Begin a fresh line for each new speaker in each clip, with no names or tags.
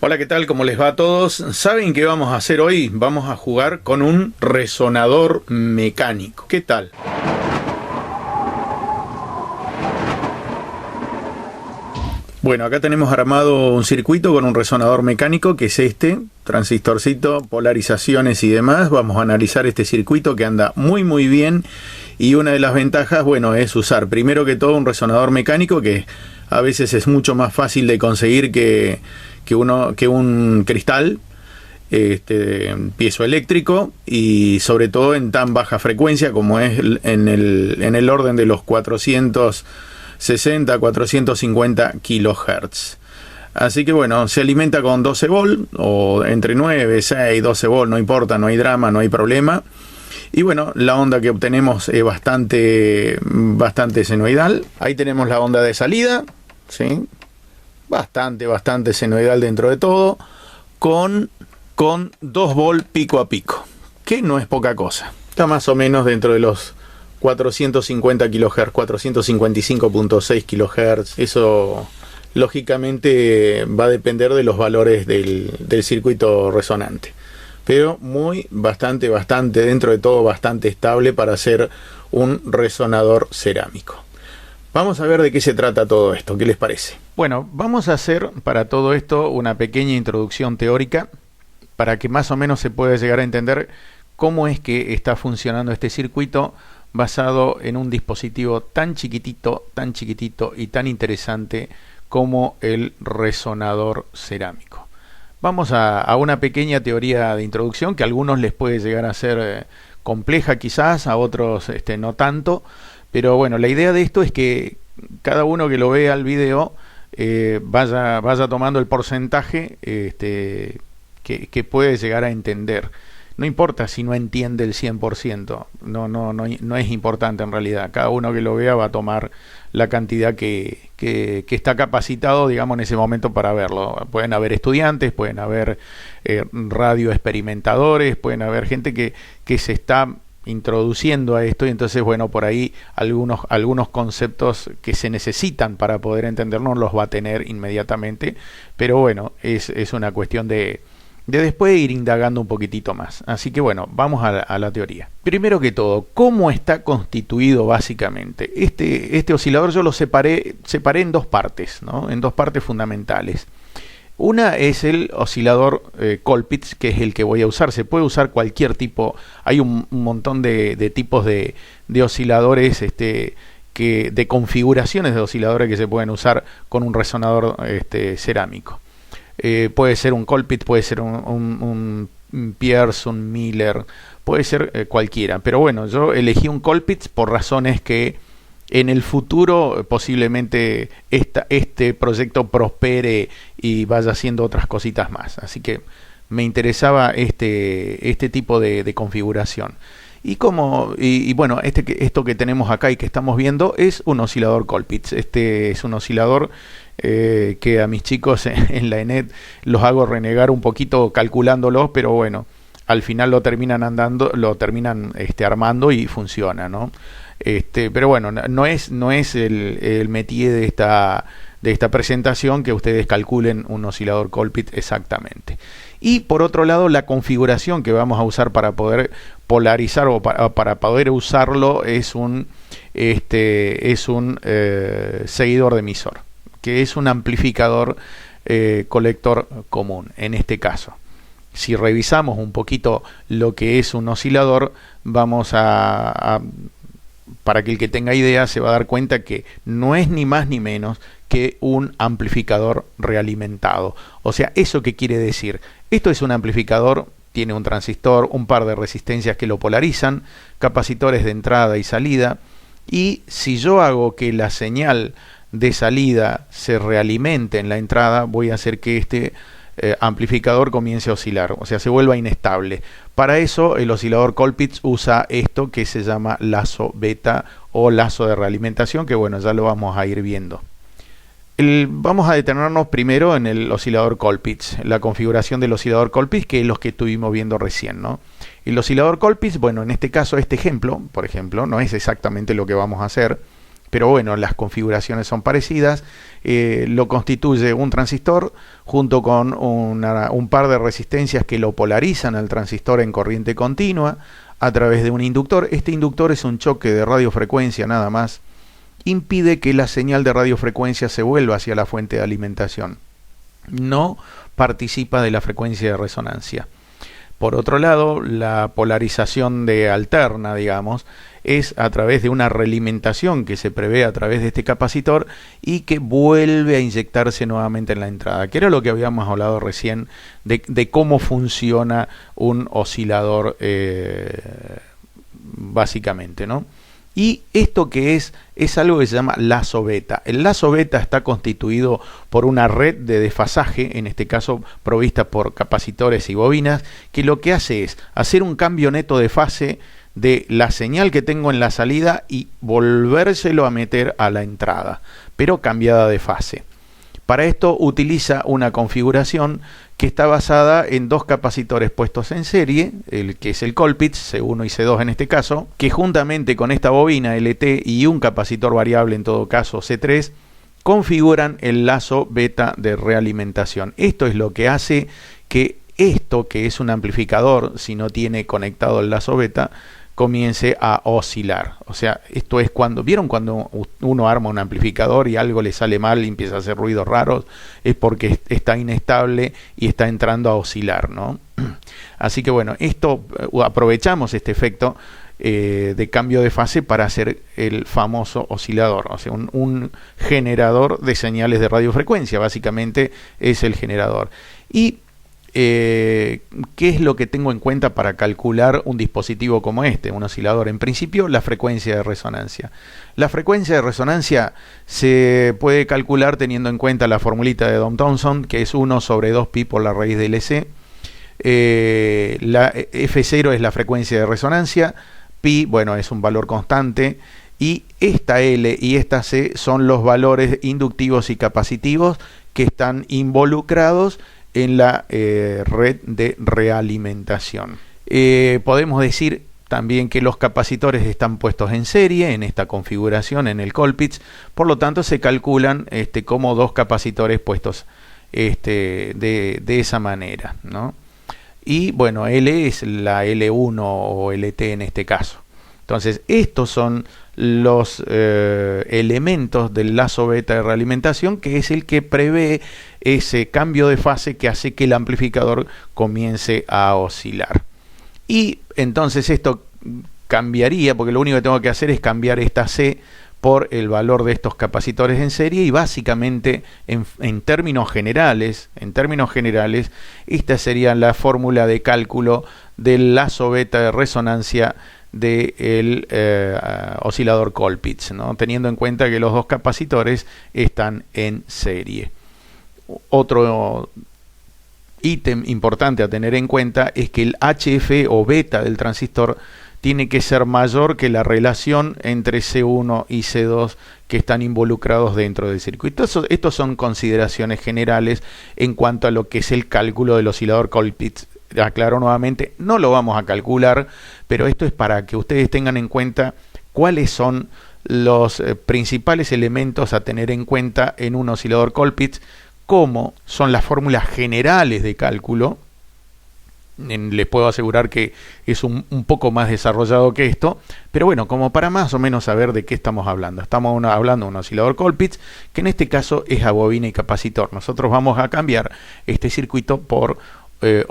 Hola, ¿qué tal? ¿Cómo les va a todos? ¿Saben qué vamos a hacer hoy? Vamos a jugar con un resonador mecánico. ¿Qué tal? Bueno, acá tenemos armado un circuito con un resonador mecánico, que es este, transistorcito, polarizaciones y demás. Vamos a analizar este circuito que anda muy bien, y una de las ventajas, bueno, es usar primero que todo un resonador mecánico, que a veces es mucho más fácil de conseguir que un cristal piezoeléctrico, y sobre todo en tan baja frecuencia como es en el orden de los 460, 450 kilohertz. Así que bueno, se alimenta con 12 volt o entre 9, 6, 12 volt, no importa, no hay drama, no hay problema. Y bueno, la onda que obtenemos es bastante senoidal. Ahí tenemos la onda de salida, ¿sí? Bastante senoidal dentro de todo, con 2 volt pico a pico, que no es poca cosa. Está más o menos dentro de los 450 kHz, 455.6 kHz. Eso lógicamente va a depender de los valores del circuito resonante. Pero bastante dentro de todo, bastante estable para ser un resonador cerámico. Vamos a ver de qué se trata todo esto, ¿qué les parece? Bueno, vamos a hacer para todo esto una pequeña introducción teórica para que más o menos se pueda llegar a entender cómo es que está funcionando este circuito basado en un dispositivo tan chiquitito y tan interesante como el resonador cerámico. Vamos a una pequeña teoría de introducción que a algunos les puede llegar a ser compleja quizás, a otros no tanto. Pero bueno, la idea de esto es que cada uno que lo vea el video vaya tomando el porcentaje que puede llegar a entender. No importa si no entiende el 100%, no es importante en realidad. Cada uno que lo vea va a tomar la cantidad que está capacitado, digamos, en ese momento para verlo. Pueden haber estudiantes, pueden haber radioexperimentadores, pueden haber gente que se está introduciendo a esto, y entonces bueno, por ahí algunos conceptos que se necesitan para poder entendernos los va a tener inmediatamente, pero bueno, es una cuestión de después ir indagando un poquitito más. Así que bueno, vamos a la teoría. Primero que todo, ¿cómo está constituido básicamente? Este oscilador yo lo separé en dos partes, ¿no? En dos partes fundamentales. Una es el oscilador Colpitts, que es el que voy a usar. Se puede usar cualquier tipo. Hay un montón de tipos de osciladores, de configuraciones de osciladores que se pueden usar con un resonador cerámico. Puede ser un Colpitts, puede ser un Pierce, un Miller, puede ser cualquiera. Pero bueno, yo elegí un Colpitts por razones que en el futuro posiblemente este proyecto prospere y vaya haciendo otras cositas más. Así que me interesaba este tipo de configuración. Y bueno, esto que tenemos acá y que estamos viendo es un oscilador Colpitts. Este es un oscilador que a mis chicos en la ENET los hago renegar un poquito calculándolos, pero bueno, al final lo terminan armando y funciona, ¿no? Pero bueno, no es el métier de esta presentación que ustedes calculen un oscilador Colpitts exactamente. Y por otro lado, la configuración que vamos a usar para poder polarizar o para poder usarlo es un seguidor de emisor, que es un amplificador colector común en este caso. Si revisamos un poquito lo que es un oscilador, vamos para que el que tenga idea se va a dar cuenta que no es ni más ni menos que un amplificador realimentado. O sea, ¿eso qué quiere decir? Esto es un amplificador, tiene un transistor, un par de resistencias que lo polarizan, capacitores de entrada y salida, y si yo hago que la señal de salida se realimente en la entrada, voy a hacer que este amplificador comience a oscilar, o sea, se vuelva inestable. Para eso el oscilador Colpitts usa esto que se llama lazo beta o lazo de realimentación, que bueno, ya lo vamos a ir viendo. Vamos a detenernos primero en el oscilador Colpitts, la configuración del oscilador Colpitts, que es los que estuvimos viendo recién, ¿no? El oscilador Colpitts, bueno, en este caso, este ejemplo, por ejemplo, no es exactamente lo que vamos a hacer, pero bueno, las configuraciones son parecidas. Lo constituye un transistor junto con un par de resistencias que lo polarizan al transistor en corriente continua a través de un inductor. Este inductor es un choque de radiofrecuencia nada más. Impide que la señal de radiofrecuencia se vuelva hacia la fuente de alimentación. No participa de la frecuencia de resonancia. Por otro lado, la polarización de alterna, digamos, es a través de una realimentación que se prevé a través de este capacitor y que vuelve a inyectarse nuevamente en la entrada, que era lo que habíamos hablado recién de cómo funciona un oscilador básicamente, ¿no? Y esto que es algo que se llama lazo beta. El lazo beta está constituido por una red de desfasaje, en este caso provista por capacitores y bobinas, que lo que hace es hacer un cambio neto de fase de la señal que tengo en la salida y volvérselo a meter a la entrada, pero cambiada de fase. Para esto utiliza una configuración que está basada en dos capacitores puestos en serie, el que es el Colpitts, C1 y C2 en este caso, que juntamente con esta bobina LT y un capacitor variable en todo caso C3, configuran el lazo beta de realimentación. Esto es lo que hace que esto, que es un amplificador, si no tiene conectado el lazo beta, comience a oscilar. O sea, esto es ¿vieron cuando uno arma un amplificador y algo le sale mal y empieza a hacer ruidos raros? Es porque está inestable y está entrando a oscilar, ¿no? Así que bueno, aprovechamos este efecto de cambio de fase para hacer el famoso oscilador, o sea, un generador de señales de radiofrecuencia, básicamente es el generador. Y ¿qué es lo que tengo en cuenta para calcular un dispositivo como este, un oscilador? En principio, la frecuencia de resonancia. La frecuencia de resonancia se puede calcular teniendo en cuenta la formulita de Thomson, que es 1 sobre 2pi por la raíz de LC. La F0 es la frecuencia de resonancia, pi, bueno, es un valor constante, y esta L y esta C son los valores inductivos y capacitivos que están involucrados en la red de realimentación. Podemos decir también que los capacitores están puestos en serie en esta configuración en el Colpitts, por lo tanto se calculan como dos capacitores puestos de esa manera, ¿no? Y bueno, L es la L1 o LT en este caso. Entonces estos son los elementos del lazo beta de realimentación, que es el que prevé ese cambio de fase que hace que el amplificador comience a oscilar. Y entonces esto cambiaría, porque lo único que tengo que hacer es cambiar esta C por el valor de estos capacitores en serie, y básicamente en términos generales, esta sería la fórmula de cálculo del lazo beta de resonancia del oscilador Colpitts, ¿no? Teniendo en cuenta que los dos capacitores están en serie. Otro ítem importante a tener en cuenta es que el HF o beta del transistor tiene que ser mayor que la relación entre C1 y C2 que están involucrados dentro del circuito. Estos son consideraciones generales en cuanto a lo que es el cálculo del oscilador Colpitts. Aclaro nuevamente, no lo vamos a calcular, pero esto es para que ustedes tengan en cuenta cuáles son los principales elementos a tener en cuenta en un oscilador Colpitts, cómo son las fórmulas generales de cálculo. Les puedo asegurar que es un poco más desarrollado que esto, pero bueno, como para más o menos saber de qué estamos hablando. Estamos hablando de un oscilador Colpitts, que en este caso es a bobina y capacitor. Nosotros vamos a cambiar este circuito por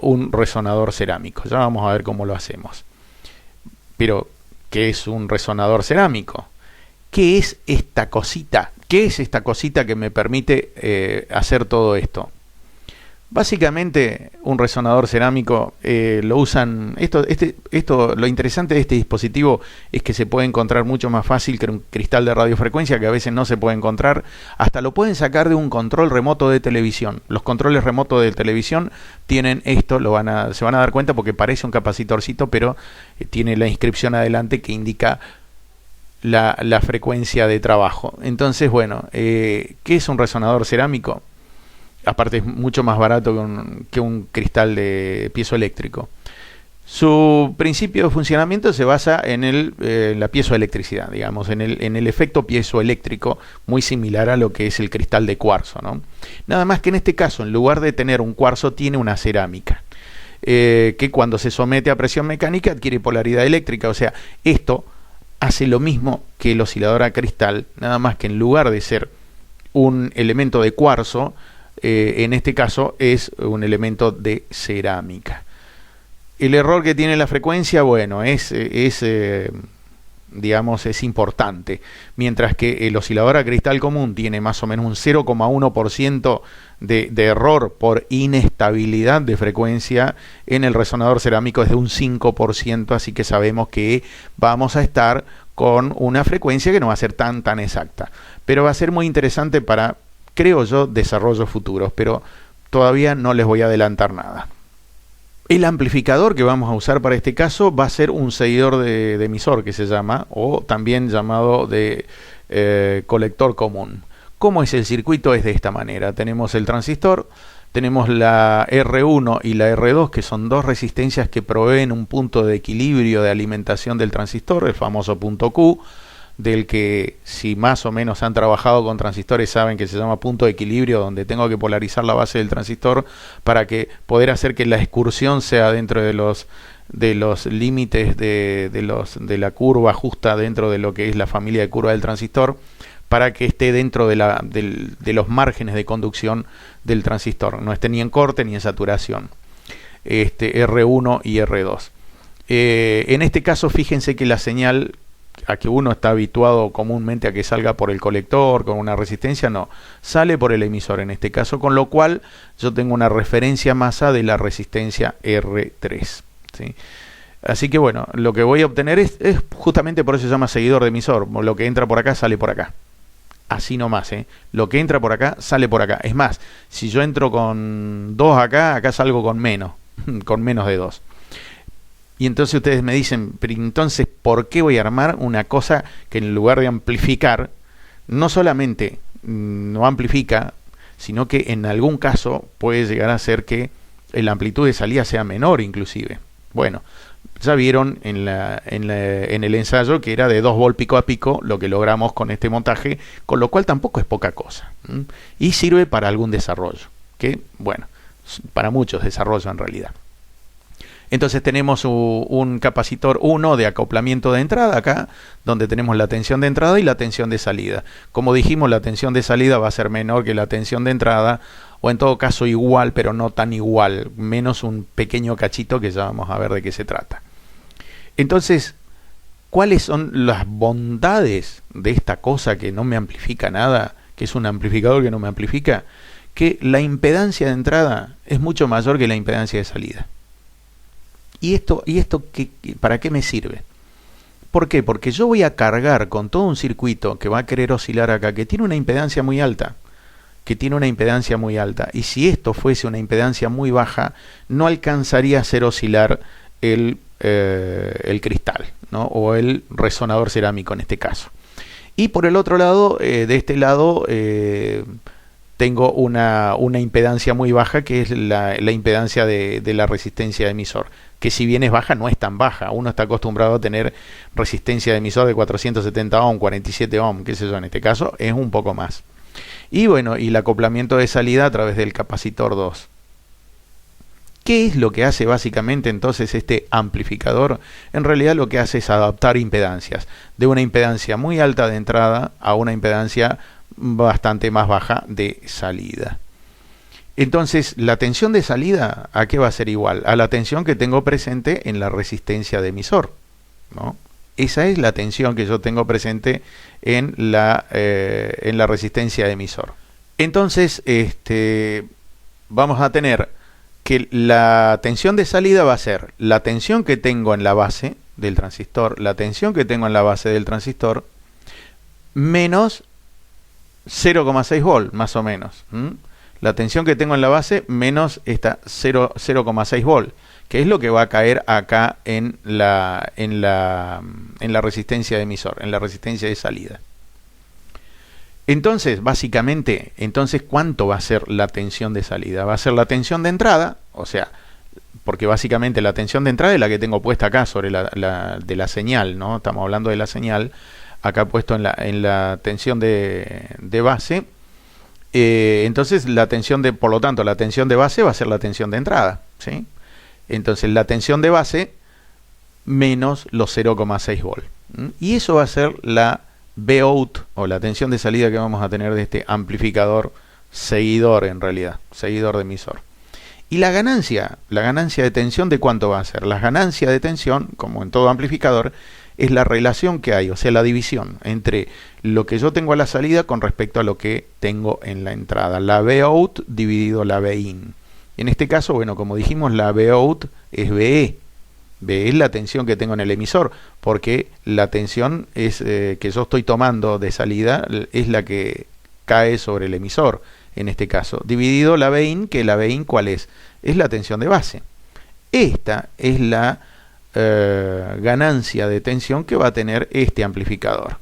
un resonador cerámico. Ya vamos a ver cómo lo hacemos. Pero, ¿qué es un resonador cerámico? ¿Qué es esta cosita? ¿Qué es esta cosita que me permite hacer todo esto? Básicamente, un resonador cerámico lo usan. Lo interesante de este dispositivo es que se puede encontrar mucho más fácil que un cristal de radiofrecuencia, que a veces no se puede encontrar. Hasta lo pueden sacar de un control remoto de televisión. Los controles remotos de televisión tienen esto, se van a dar cuenta porque parece un capacitorcito, pero tiene la inscripción adelante que indica la frecuencia de trabajo. Entonces, bueno, ¿qué es un resonador cerámico? Aparte es mucho más barato que un cristal de piezoeléctrico. Su principio de funcionamiento se basa en la piezoelectricidad, digamos, en el efecto piezoeléctrico, muy similar a lo que es el cristal de cuarzo, ¿no? Nada más que en este caso, en lugar de tener un cuarzo, tiene una cerámica, que cuando se somete a presión mecánica adquiere polaridad eléctrica. O sea, esto hace lo mismo que el oscilador a cristal, nada más que en lugar de ser un elemento de cuarzo, en este caso es un elemento de cerámica. El error que tiene la frecuencia, bueno, digamos, es importante. Mientras que el oscilador a cristal común tiene más o menos un 0,1% de error por inestabilidad de frecuencia, en el resonador cerámico es de un 5%, así que sabemos que vamos a estar con una frecuencia que no va a ser tan exacta. Pero va a ser muy interesante para, creo yo, desarrollos futuros, pero todavía no les voy a adelantar nada. El amplificador que vamos a usar para este caso va a ser un seguidor de emisor, que se llama, o también llamado de colector común. ¿Cómo es el circuito? Es de esta manera. Tenemos el transistor, tenemos la R1 y la R2, que son dos resistencias que proveen un punto de equilibrio de alimentación del transistor, el famoso punto Q, del que si más o menos han trabajado con transistores saben que se llama punto de equilibrio, donde tengo que polarizar la base del transistor para poder hacer que la excursión sea dentro de los límites de la curva justa dentro de lo que es la familia de curva del transistor, para que esté dentro de los márgenes de conducción del transistor, no esté ni en corte ni en saturación, R1 y R2. En este caso, fíjense que la señal a que uno está habituado comúnmente a que salga por el colector con una resistencia, no, sale por el emisor en este caso, con lo cual yo tengo una referencia masa de la resistencia R3, ¿sí? Así que bueno, lo que voy a obtener es justamente, por eso se llama seguidor de emisor, lo que entra por acá sale por acá, así nomás, lo que entra por acá sale por acá. Es más, si yo entro con 2 acá salgo con menos de 2. Y entonces ustedes me dicen, pero entonces, ¿por qué voy a armar una cosa que en lugar de amplificar, no solamente no amplifica, sino que en algún caso puede llegar a ser que la amplitud de salida sea menor inclusive? Bueno, ya vieron en el ensayo que era de 2 volt pico a pico lo que logramos con este montaje, con lo cual tampoco es poca cosa. Y sirve para algún desarrollo, que bueno, para muchos desarrollos en realidad. Entonces tenemos un capacitor 1 de acoplamiento de entrada acá, donde tenemos la tensión de entrada y la tensión de salida. Como dijimos, la tensión de salida va a ser menor que la tensión de entrada, o en todo caso igual, pero no tan igual, menos un pequeño cachito que ya vamos a ver de qué se trata. Entonces, ¿cuáles son las bondades de esta cosa que no me amplifica nada, que es un amplificador que no me amplifica? Que la impedancia de entrada es mucho mayor que la impedancia de salida. ¿Y esto para qué me sirve? ¿Por qué? Porque yo voy a cargar con todo un circuito que va a querer oscilar acá, que tiene una impedancia muy alta. Y si esto fuese una impedancia muy baja, no alcanzaría a hacer oscilar el cristal, ¿no? O el resonador cerámico en este caso. Y por el otro lado, de este lado, tengo una impedancia muy baja, que es la impedancia de la resistencia de emisor, que si bien es baja, no es tan baja. Uno está acostumbrado a tener resistencia de emisor de 470 ohm, 47 ohm, qué sé yo, en este caso es un poco más. Y bueno, y el acoplamiento de salida a través del capacitor 2. ¿Qué es lo que hace básicamente entonces este amplificador? En realidad lo que hace es adaptar impedancias, de una impedancia muy alta de entrada a una impedancia bastante más baja de salida. Entonces, la tensión de salida, ¿a qué va a ser igual? A la tensión que tengo presente en la resistencia de emisor, ¿no? Esa es la tensión que yo tengo presente en la resistencia de emisor. Entonces, vamos a tener que la tensión de salida va a ser la tensión que tengo en la base del transistor, menos 0,6 volt, más o menos. La tensión que tengo en la base menos esta 0,6 volt, que es lo que va a caer acá en la resistencia de emisor, en la resistencia de salida. Entonces, básicamente, ¿cuánto va a ser la tensión de salida? Va a ser la tensión de entrada, o sea, porque básicamente la tensión de entrada es la que tengo puesta acá sobre de la señal, ¿no? Estamos hablando de la señal, acá puesto en la tensión de base. Entonces por lo tanto, la tensión de base va a ser la tensión de entrada, ¿sí? Entonces la tensión de base menos los 0,6 volt. Y eso va a ser la Vout, o la tensión de salida que vamos a tener de este amplificador seguidor, en realidad, seguidor de emisor. Y la ganancia de tensión, ¿de cuánto va a ser? La ganancia de tensión, como en todo amplificador, es la relación que hay, o sea, la división entre lo que yo tengo a la salida con respecto a lo que tengo en la entrada. La Vout dividido la Vin. En este caso, bueno, como dijimos, la Vout es VE. VE es la tensión que tengo en el emisor, porque la tensión es, que yo estoy tomando de salida es la que cae sobre el emisor, en este caso. Dividido la Vin, que la Vin, ¿cuál es? Es la tensión de base. Esta es la ganancia de tensión que va a tener este amplificador.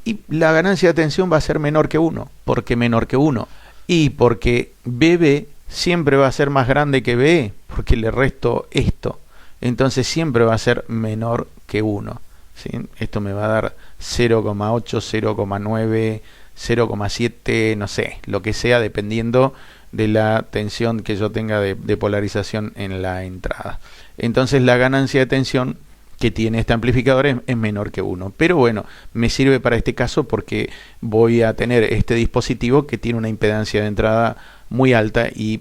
Y la ganancia de tensión va a ser menor que 1. ¿Por qué menor que 1? Y porque BB siempre va a ser más grande que BE, porque le resto esto. Entonces siempre va a ser menor que 1. ¿Sí? Esto me va a dar 0,8, 0,9, 0,7, no sé, lo que sea, dependiendo de la tensión que yo tenga de polarización en la entrada. Entonces la ganancia de tensión que tiene este amplificador es menor que 1. Pero bueno, me sirve para este caso porque voy a tener este dispositivo que tiene una impedancia de entrada muy alta y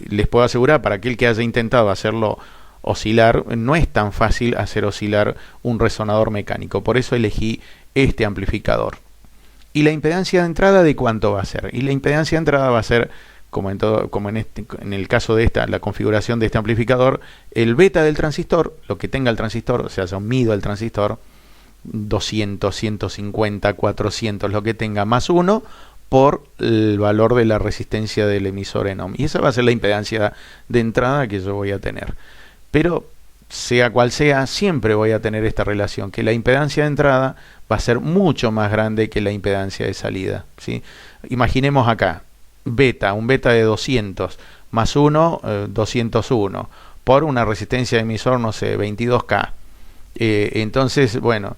les puedo asegurar, para aquel que haya intentado hacerlo oscilar, no es tan fácil hacer oscilar un resonador mecánico. Por eso elegí este amplificador. ¿Y la impedancia de entrada de cuánto va a ser? Y la impedancia de entrada va a ser, como en el caso de la configuración de este amplificador, el beta del transistor, lo que tenga el transistor, o sea, yo mido el transistor, 200, 150, 400, lo que tenga, más 1, por el valor de la resistencia del emisor en ohm. Y esa va a ser la impedancia de entrada que yo voy a tener. Pero, sea cual sea, siempre voy a tener esta relación, que la impedancia de entrada va a ser mucho más grande que la impedancia de salida, ¿sí? Imaginemos acá, un beta de 200 más 1, 201, por una resistencia de emisor, no sé, 22K. Entonces, bueno,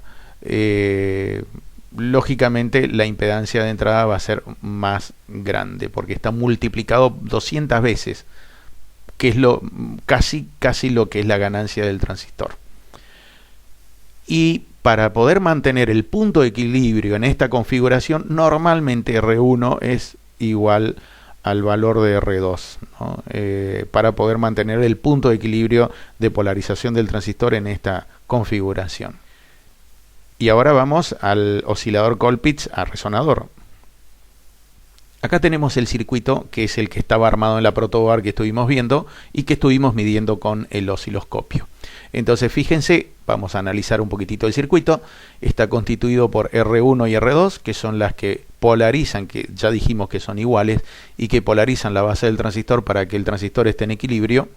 lógicamente la impedancia de entrada va a ser más grande, porque está multiplicado 200 veces, que es casi lo que es la ganancia del transistor. Y para poder mantener el punto de equilibrio en esta configuración, normalmente R1 es igual al valor de R2, ¿no? Para poder mantener el punto de equilibrio de polarización del transistor en esta configuración. Y ahora vamos al oscilador Colpitts a resonador. Acá tenemos el circuito, que es el que estaba armado en la protoboard que estuvimos viendo y que estuvimos midiendo con el osciloscopio. Entonces fíjense, vamos a analizar un poquitito el circuito. Está constituido por R1 y R2, que son las que polarizan, que ya dijimos que son iguales, y que polarizan la base del transistor para que el transistor esté en equilibrio.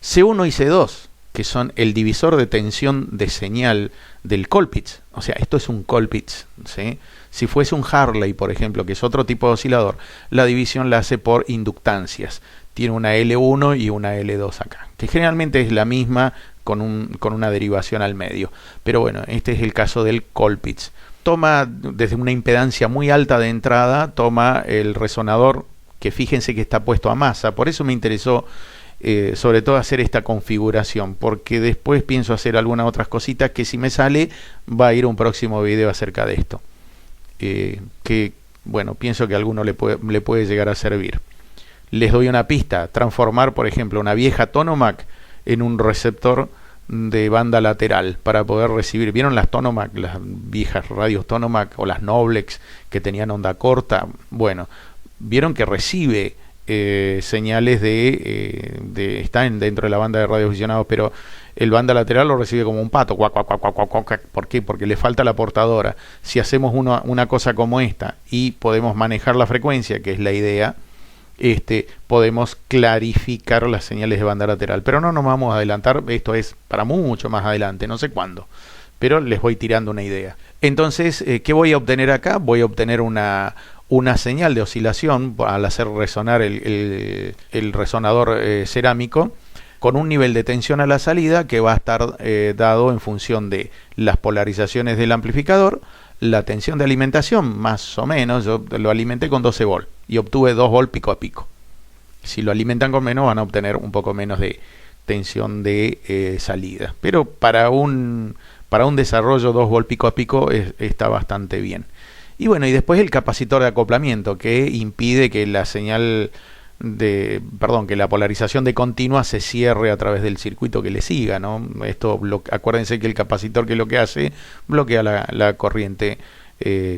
C1 y C2, que son el divisor de tensión de señal del Colpitts. O sea, esto es un Colpitts, ¿sí? Si fuese un Hartley, por ejemplo, que es otro tipo de oscilador, la división la hace por inductancias. Tiene una L1 y una L2 acá, que generalmente es la misma con una derivación al medio. Pero bueno, este es el caso del Colpitts. Toma desde una impedancia muy alta de entrada, toma el resonador, que fíjense que está puesto a masa. Por eso me interesó sobre todo hacer esta configuración, porque después pienso hacer algunas otras cositas que si me sale va a ir un próximo video acerca de esto. Que bueno, pienso que a alguno le puede llegar a servir. Les doy una pista: transformar, por ejemplo, una vieja Tonomac en un receptor de banda lateral para poder recibir. ¿Vieron las Tonomac, las viejas radios Tonomac o las Noblex que tenían onda corta? Bueno, vieron que recibe señales están dentro de la banda de radioaficionados, pero el banda lateral lo recibe como un pato. Cuac, cuac, cuac, cuac, cuac, cuac. ¿Por qué? Porque le falta la portadora. Si hacemos una cosa como esta y podemos manejar la frecuencia, que es la idea, podemos clarificar las señales de banda lateral. Pero no nos vamos a adelantar, esto es para mucho más adelante, no sé cuándo, pero les voy tirando una idea. Entonces, ¿qué voy a obtener acá? Voy a obtener una señal de oscilación al hacer resonar el resonador cerámico con un nivel de tensión a la salida que va a estar dado en función de las polarizaciones del amplificador, la tensión de alimentación, más o menos. Yo lo alimenté con 12 volt y obtuve 2 volt pico a pico. Si lo alimentan con menos, van a obtener un poco menos de tensión de salida, pero para un desarrollo 2 volt pico a pico está bastante bien. Y bueno, y después el capacitor de acoplamiento, que impide que la señal que la polarización de continua se cierre a través del circuito que le siga, ¿no? Esto, acuérdense que el capacitor, que lo que hace, bloquea la corriente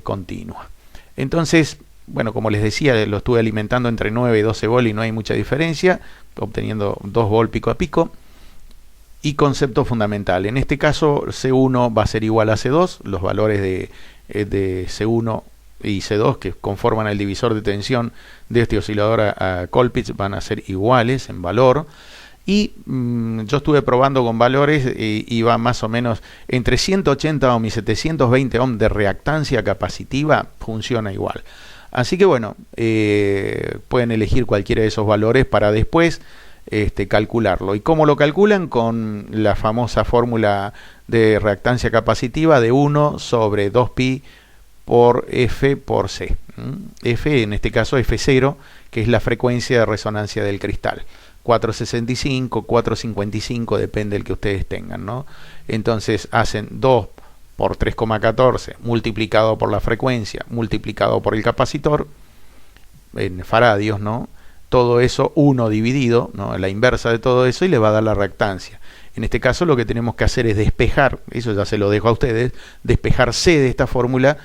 continua. Entonces, bueno, como les decía, lo estuve alimentando entre 9 y 12 volt y no hay mucha diferencia, obteniendo 2 volt pico a pico. Y concepto fundamental, en este caso C1 va a ser igual a C2, los valores de C1 y C2 que conforman el divisor de tensión de este oscilador a Colpitts van a ser iguales en valor. Y yo estuve probando con valores y va más o menos entre 180 ohm y 720 ohm de reactancia capacitiva, funciona igual. Así que bueno, pueden elegir cualquiera de esos valores para después calcularlo. ¿Y cómo lo calculan? Con la famosa fórmula de reactancia capacitiva de 1 sobre 2pi por F por C. F, en este caso F0, que es la frecuencia de resonancia del cristal. 465, 455, depende del que ustedes tengan, ¿no? Entonces hacen 2 por 3,14 multiplicado por la frecuencia, multiplicado por el capacitor, en faradios, ¿no? Todo eso 1 dividido, ¿no? La inversa de todo eso, y le va a dar la reactancia. En este caso lo que tenemos que hacer es despejar, eso ya se lo dejo a ustedes, despejar C de esta fórmula,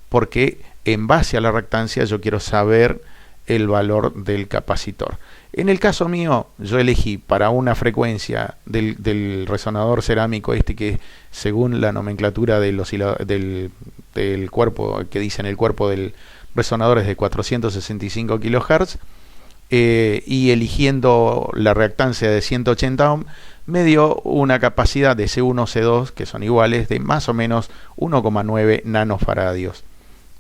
porque en base a la reactancia yo quiero saber el valor del capacitor. En el caso mío, yo elegí para una frecuencia del resonador cerámico que según la nomenclatura del cuerpo, que dice en el cuerpo del resonador, es de 465 kHz, y eligiendo la reactancia de 180 ohm, me dio una capacidad de C1, C2, que son iguales, de más o menos 1,9 nanofaradios.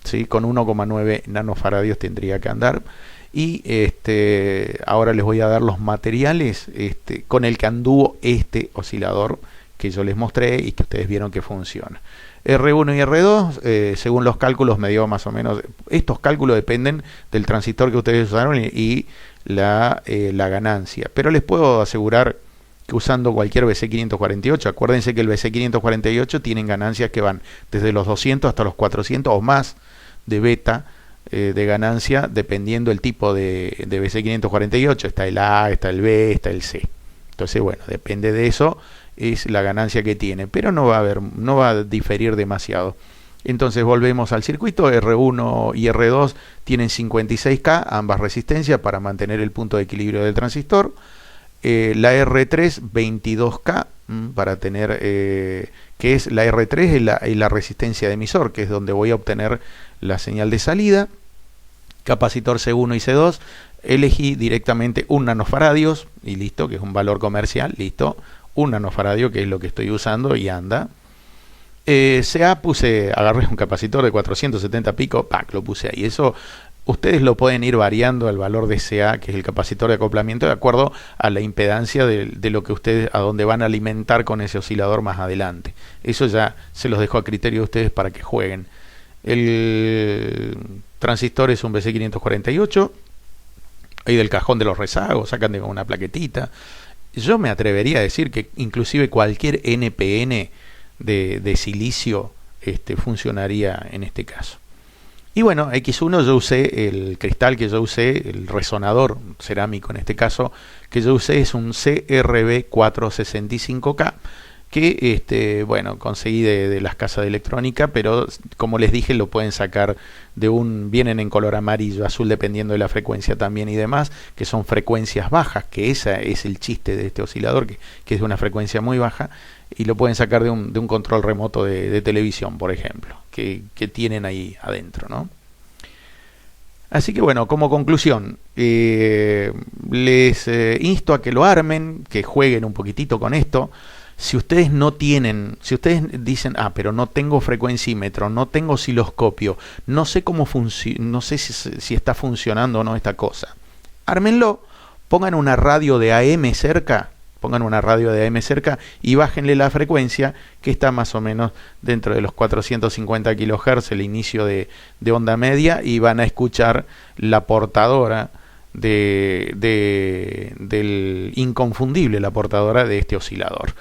¿Sí? Con 1,9 nanofaradios tendría que andar. Y ahora les voy a dar los materiales con el que anduvo este oscilador que yo les mostré y que ustedes vieron que funciona. R1 y R2, según los cálculos, me dio más o menos. Estos cálculos dependen del transistor que ustedes usaron y la ganancia. Pero les puedo asegurar que usando cualquier BC548, acuérdense que el BC548 tienen ganancias que van desde los 200 hasta los 400 o más de beta de ganancia, dependiendo el tipo de BC548. Está el A, está el B, está el C. Entonces, bueno, depende de eso, es la ganancia que tiene, pero no va a diferir demasiado. Entonces volvemos al circuito. R1 y R2 tienen 56K, ambas resistencias, para mantener el punto de equilibrio del transistor. La R3 22K, para tener, que es la R3 y la resistencia de emisor, que es donde voy a obtener la señal de salida. Capacitor C1 y C2, elegí directamente 1 nanofaradios y listo, que es un valor comercial, listo, 1 nanofaradio, que es lo que estoy usando y anda. CA agarré un capacitor de 470 pico, lo puse ahí. Eso ustedes lo pueden ir variando el valor de CA, que es el capacitor de acoplamiento, de acuerdo a la impedancia de lo que ustedes, a donde van a alimentar con ese oscilador más adelante. Eso ya se los dejo a criterio de ustedes para que jueguen. El transistor es un BC548, ahí del cajón de los rezagos sacan de una plaquetita. Yo me atrevería a decir que inclusive cualquier NPN de silicio funcionaría en este caso. Y bueno, X1 yo usé el cristal que yo usé, el resonador cerámico en este caso, que yo usé es un CRB465K, que bueno, conseguí de las casas de electrónica, pero como les dije, lo pueden sacar vienen en color amarillo, azul, dependiendo de la frecuencia también y demás, que son frecuencias bajas, que esa es el chiste de este oscilador, que es de una frecuencia muy baja, y lo pueden sacar de un control remoto de televisión, por ejemplo, que tienen ahí adentro, ¿no? Así que bueno, como conclusión, les insto a que lo armen, que jueguen un poquitito con esto. Si ustedes si ustedes dicen, pero no tengo frecuencímetro, no tengo osciloscopio, no sé cómo no sé si está funcionando o no esta cosa, ármenlo, pongan una radio de AM cerca, pongan una radio de AM cerca y bájenle la frecuencia, que está más o menos dentro de los 450 kHz, el inicio de onda media, y van a escuchar la portadora del inconfundible, la portadora de este oscilador.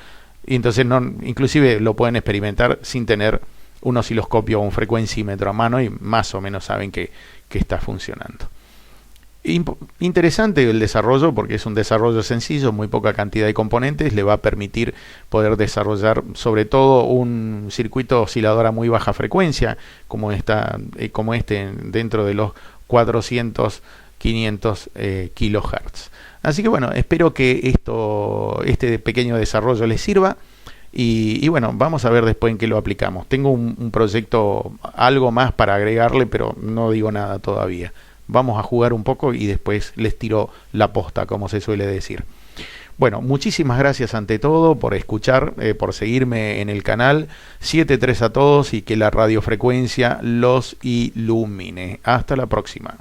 Y entonces inclusive lo pueden experimentar sin tener un osciloscopio o un frecuencímetro a mano, y más o menos saben que está funcionando. Interesante el desarrollo, porque es un desarrollo sencillo, muy poca cantidad de componentes, le va a permitir poder desarrollar sobre todo un circuito oscilador a muy baja frecuencia, como este dentro de los 400 500 kHz. Así que bueno, espero que este pequeño desarrollo les sirva. Y bueno, vamos a ver después en qué lo aplicamos. Tengo un proyecto, algo más para agregarle, pero no digo nada todavía. Vamos a jugar un poco y después les tiro la posta, como se suele decir. Bueno, muchísimas gracias ante todo por escuchar, por seguirme en el canal. 7-3 a todos y que la radiofrecuencia los ilumine. Hasta la próxima.